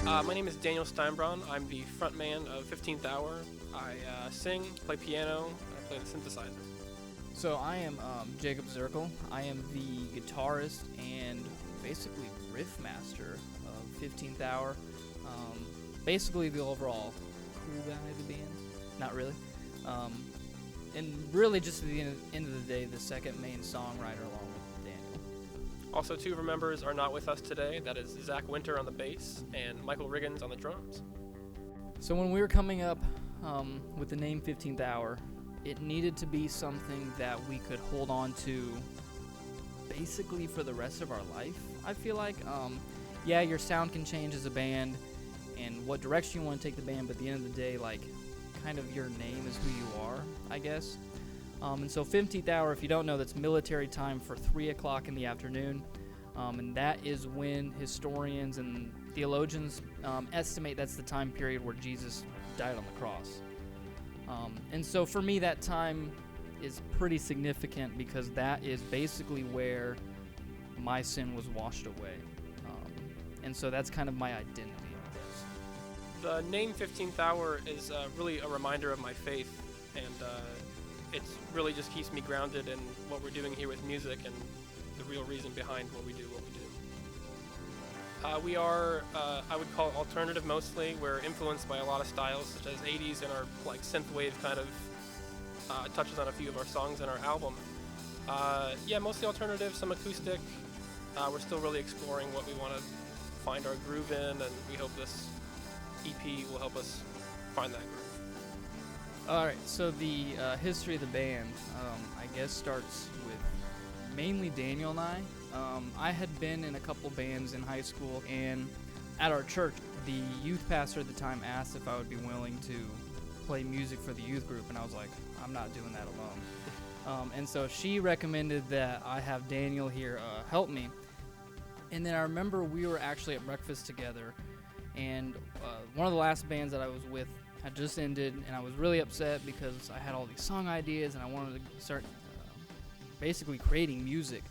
My name is Daniel Steinbraun. I'm the frontman of 15th Hour. I sing, play piano, and I play the synthesizer. So I am Jacob Zirkel. I am the guitarist and basically riff master of 15th Hour. Basically the overall cool guy of the band. Not really. And really just at the end of the day, the second main songwriter along with Daniel. Also, two of our members are not with us today. That is Zach Winter on the bass and Michael Riggins on the drums. So when we were coming up with the name 15th Hour, it needed to be something that we could hold on to basically for the rest of our life, I feel like. Yeah, your sound can change as a band and what direction you want to take the band, but at the end of the day, like, kind of your name is who you are, I guess. And so 15th Hour, if you don't know, that's military time for 3 o'clock in the afternoon. And that is when historians and theologians estimate that's the time period where Jesus died on the cross. And so for me, that time is pretty significant because that is basically where my sin was washed away. And so that's kind of my identity, I guess. The name 15th Hour is really a reminder of my faith, and it really just keeps me grounded in what we're doing here with music and the real reason behind what we do. We are, I would call it alternative mostly. We're influenced by a lot of styles such as 80s and our like synthwave kind of touches on a few of our songs in our album. Yeah, mostly alternative, some acoustic. We're still really exploring what we want to find our groove in, and we hope this EP will help us find that groove. All right, so the history of the band, I guess, starts with mainly Daniel and I. I had been in a couple bands in high school, and at our church, the youth pastor at the time asked if I would be willing to play music for the youth group, and I was like, I'm not doing that alone. And so she recommended that I have Daniel here help me. And then I remember we were actually at breakfast together, and one of the last bands that I was with had just ended, and I was really upset because I had all these song ideas, and I wanted to start basically creating music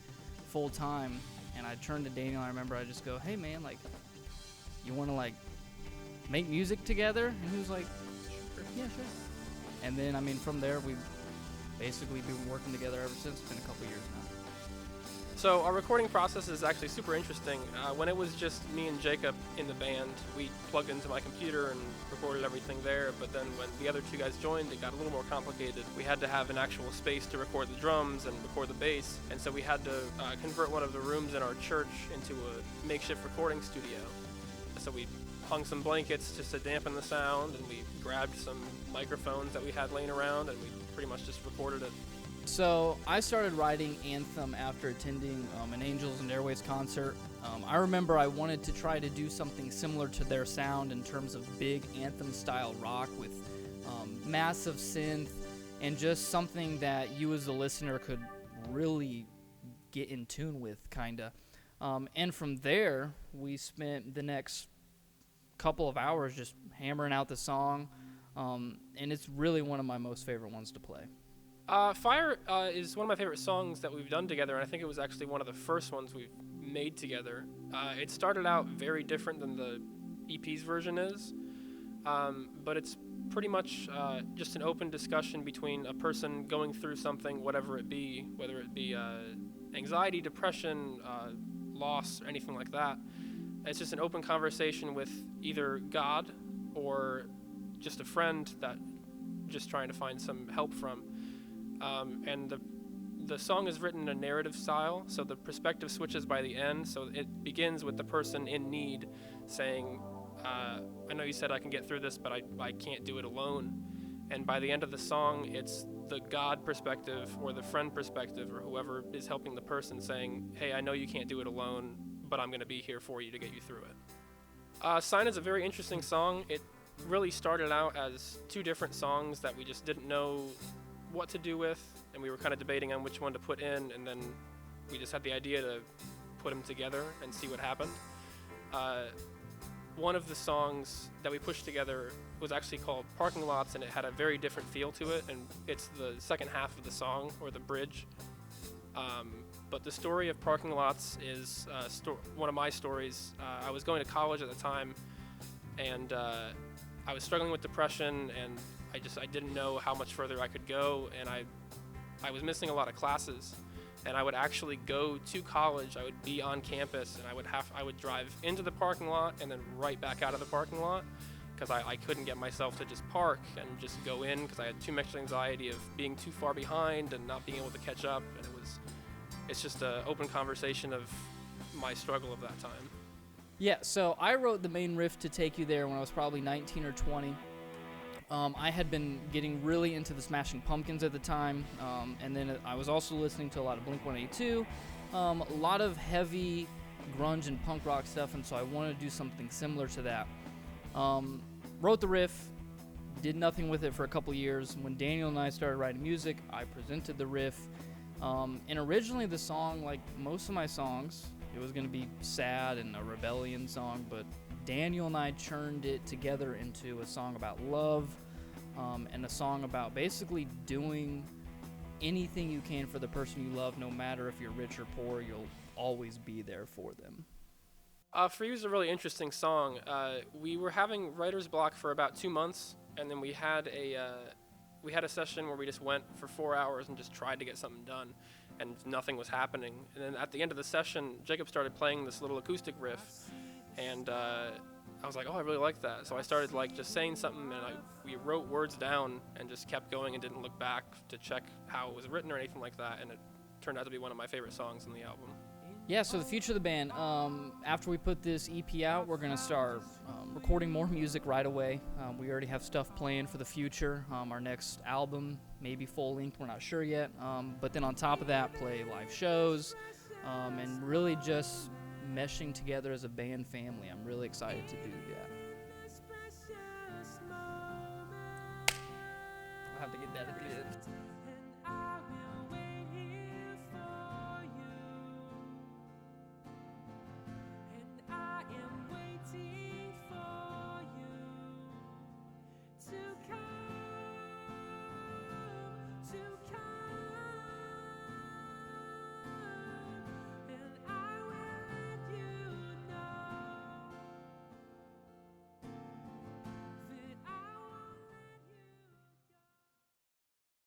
full time. And I turned to Daniel, and I remember I just go, hey man, like, you want to like make music together? And he was like, yeah, sure. And then, I mean, from there, we've basically been working together ever since. It's been a couple years now. So our recording process is actually super interesting. When it was just me and Jacob in the band, we plugged into my computer and recorded everything there. But then when the other two guys joined, it got a little more complicated. We had to have an actual space to record the drums and record the bass. And so we had to convert one of the rooms in our church into a makeshift recording studio. So we hung some blankets just to dampen the sound, and we grabbed some microphones that we had laying around, and we pretty much just recorded it. So I started writing Anthem after attending an Angels and Airways concert. I remember I wanted to try to do something similar to their sound in terms of big Anthem-style rock with massive synth and just something that you as a listener could really get in tune with, kind of. And from there, we spent the next couple of hours just hammering out the song, and it's really one of my most favorite ones to play. Fire is one of my favorite songs that we've done together, and I think it was actually one of the first ones we've made together. It started out very different than the EP's version is, but it's pretty much just an open discussion between a person going through something, whatever it be, whether it be anxiety, depression, loss, or anything like that. It's just an open conversation with either God or just a friend that just trying to find some help from. And the song is written in a narrative style, so the perspective switches by the end. So it begins with the person in need saying, I know you said I can get through this, but I can't do it alone. And by the end of the song, it's the God perspective or the friend perspective or whoever is helping the person saying, hey, I know you can't do it alone, but I'm going to be here for you to get you through it. Sine is a very interesting song. It really started out as two different songs that we just didn't know what to do with, and we were kind of debating on which one to put in, and then we just had the idea to put them together and see what happened. One of the songs that we pushed together was actually called Parking Lots, and it had a very different feel to it, and it's the second half of the song, or the bridge. But the story of Parking Lots is one of my stories. I was going to college at the time, and I was struggling with depression, and I didn't know how much further I could go, and I was missing a lot of classes, and I would actually go to college. I would be on campus, and I would drive into the parking lot and then right back out of the parking lot, because I couldn't get myself to just park and just go in, because I had too much anxiety of being too far behind and not being able to catch up. And it's just an open conversation of my struggle of that time. Yeah, so I wrote the main riff to Take You There when I was probably 19 or 20. I had been getting really into the Smashing Pumpkins at the time, and then I was also listening to a lot of Blink-182, a lot of heavy grunge and punk rock stuff, and so I wanted to do something similar to that. Wrote the riff, did nothing with it for a couple years. When Daniel and I started writing music, I presented the riff. And originally the song, like most of my songs, it was going to be sad and a rebellion song, but Daniel and I churned it together into a song about love, and a song about basically doing anything you can for the person you love, no matter if you're rich or poor, you'll always be there for them. For You is a really interesting song. We were having writer's block for about 2 months, and then we had a session where we just went for 4 hours and just tried to get something done, and nothing was happening. And then at the end of the session, Jacob started playing this little acoustic riff, and I was like, oh, I really like that. So I started just saying something, and we wrote words down and just kept going and didn't look back to check how it was written or anything like that, and it turned out to be one of my favorite songs on the album. Yeah, so the future of the band, after we put this EP out, we're going to start recording more music right away. We already have stuff planned for the future. Our next album, maybe full length, we're not sure yet. But then on top of that, play live shows, and really just meshing together as a band family. I'm really excited to do that. I'll have to get that at the end.